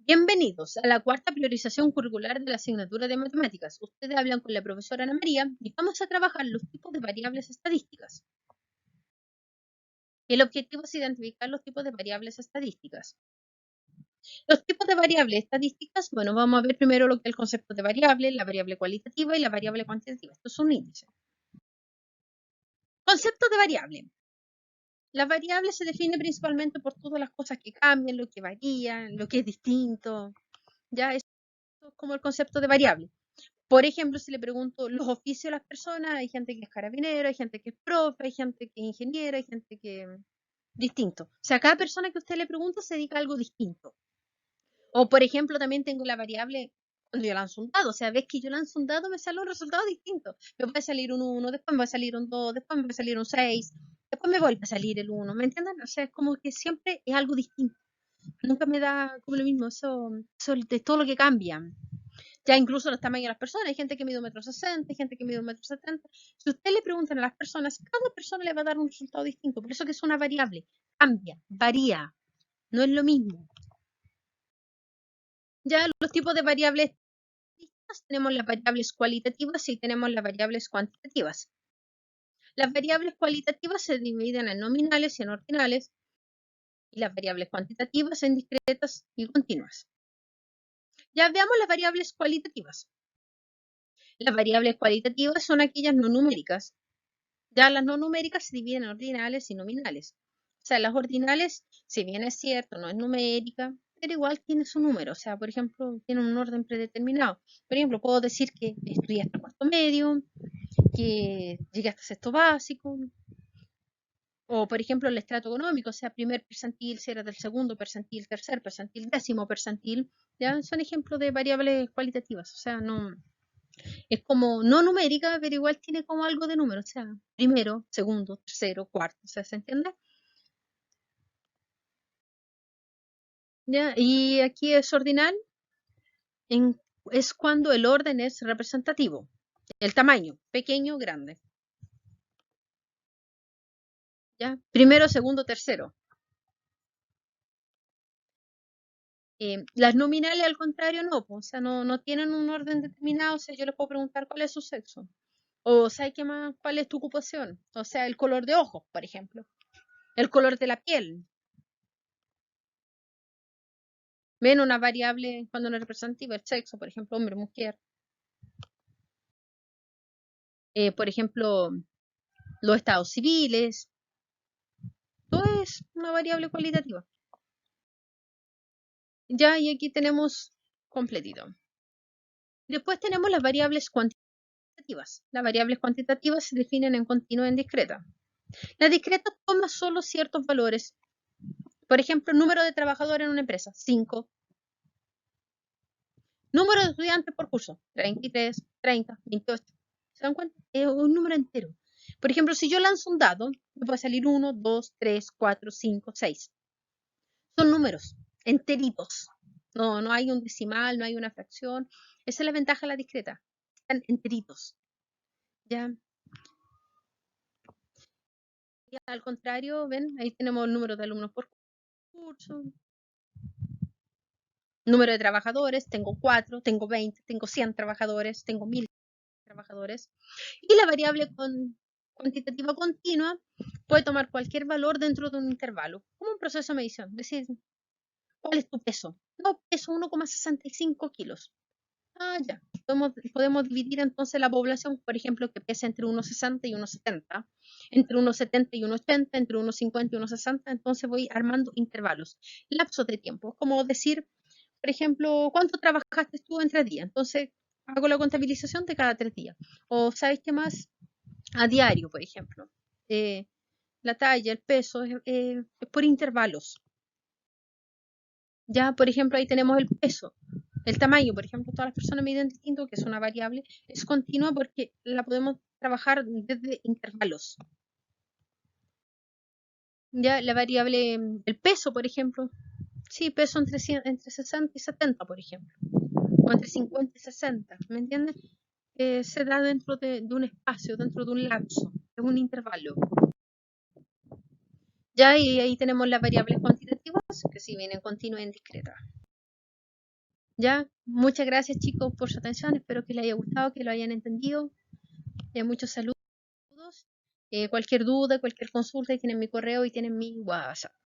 Bienvenidos a la cuarta priorización curricular de la asignatura de matemáticas. Ustedes hablan con la profesora Ana María y vamos a trabajar los tipos de variables estadísticas. El objetivo es identificar los tipos de variables estadísticas. Los tipos de variables estadísticas, bueno, vamos a ver primero lo que es el concepto de variable, la variable cualitativa y la variable cuantitativa. Esto es un índice. Concepto de variable. La variable se define principalmente por todas las cosas que cambian, lo que varía, lo que es distinto. Ya, eso es como el concepto de variable. Por ejemplo, si le pregunto los oficios a las personas, hay gente que es carabinero, hay gente que es profe, hay gente que es ingeniero, hay gente que distinto. O sea, cada persona que usted le pregunta se dedica a algo distinto. O, por ejemplo, también tengo la variable cuando yo lanzo un dado. O sea, ves que yo lanzo un dado, me sale un resultado distinto. Me puede salir un 1, después me va a salir un 2, después me va a salir un 6, después me vuelve a salir el 1. ¿Me entienden? O sea, es como que siempre es algo distinto. Nunca me da como lo mismo, eso de todo lo que cambia. Ya incluso los tamaños de las personas, hay gente que mide 1,60 m, hay gente que mide 1,70 m. Si usted le preguntan a las personas, cada persona le va a dar un resultado distinto, por eso que es una variable, cambia, varía, no es lo mismo. Ya los tipos de variables tenemos las variables cualitativas y tenemos las variables cuantitativas. Las variables cualitativas se dividen en nominales y en ordinales, y las variables cuantitativas en discretas y continuas. Ya veamos las variables cualitativas. Las variables cualitativas son aquellas no numéricas. Ya las no numéricas se dividen en ordinales y nominales. O sea, las ordinales, si bien es cierto, no es numérica, pero igual tiene su número. O sea, por ejemplo, tiene un orden predeterminado. Por ejemplo, puedo decir que estudié hasta cuarto medio, que llegué hasta sexto básico, o por ejemplo el estrato económico, o sea, primer percentil, si era del segundo percentil, tercer percentil, décimo percentil, ya son ejemplos de variables cualitativas. O sea, no, es como no numérica, pero igual tiene como algo de número, o sea, primero, segundo, tercero, cuarto, o sea, ¿se entiende? ¿Ya? Y aquí es ordinal, es cuando el orden es representativo. El tamaño, pequeño, grande. ¿Ya? Primero, segundo, tercero. Las nominales, al contrario, no, o sea, no tienen un orden determinado, o sea, yo les puedo preguntar cuál es su sexo. O, ¿sabes qué más? ¿Cuál es tu ocupación? O sea, el color de ojos, por ejemplo. El color de la piel. Ven una variable cuando no es representativa, el sexo, por ejemplo, hombre, mujer. Por ejemplo, los estados civiles. Todo es una variable cualitativa. Ya, y aquí tenemos completito. Después tenemos las variables cuantitativas. Las variables cuantitativas se definen en continua y en discreta. La discreta toma solo ciertos valores. Por ejemplo, número de trabajadores en una empresa, 5. Número de estudiantes por curso, 33, 30, 28. ¿Se dan cuenta? Es un número entero. Por ejemplo, si yo lanzo un dado, me puede salir 1, 2, 3, 4, 5, 6. Son números enteritos. No hay un decimal, no hay una fracción. Esa es la ventaja de la discreta. Están enteritos. ¿Ya? Y al contrario, ven, ahí tenemos el número de alumnos por curso, número de trabajadores, tengo 4, tengo 20, tengo 100 trabajadores, tengo 1000 trabajadores. Y la variable cuantitativa continua puede tomar cualquier valor dentro de un intervalo, como un proceso de medición. Es decir, ¿cuál es tu peso? No, peso 1,65 kilos. Ah, ya. Podemos dividir entonces la población, por ejemplo, que pesa entre 1,60 y 1,70, entre 1,70 y 1,80, entre 1,50 y 1,60. Entonces voy armando intervalos, lapsos de tiempo. Como decir, por ejemplo, ¿cuánto trabajaste tú en 3 días? Entonces hago la contabilización de cada 3 días. O, ¿sabes qué más? A diario, por ejemplo. Eh, la talla, el peso, es por intervalos. Ya, por ejemplo, ahí tenemos el peso. El tamaño, por ejemplo, todas las personas miden distinto, que es una variable, es continua porque la podemos trabajar desde intervalos. Ya, la variable, el peso, por ejemplo, sí, peso entre 60 y 70, por ejemplo, o entre 50 y 60, ¿me entiendes? Se da dentro de un espacio, dentro de un lapso, es un intervalo. Ya, y ahí tenemos las variables cuantitativas, que si vienen continua y en discreta. Ya, muchas gracias chicos por su atención, espero que les haya gustado, que lo hayan entendido. Muchos saludos. Cualquier duda, cualquier consulta, tienen mi correo y tienen mi WhatsApp.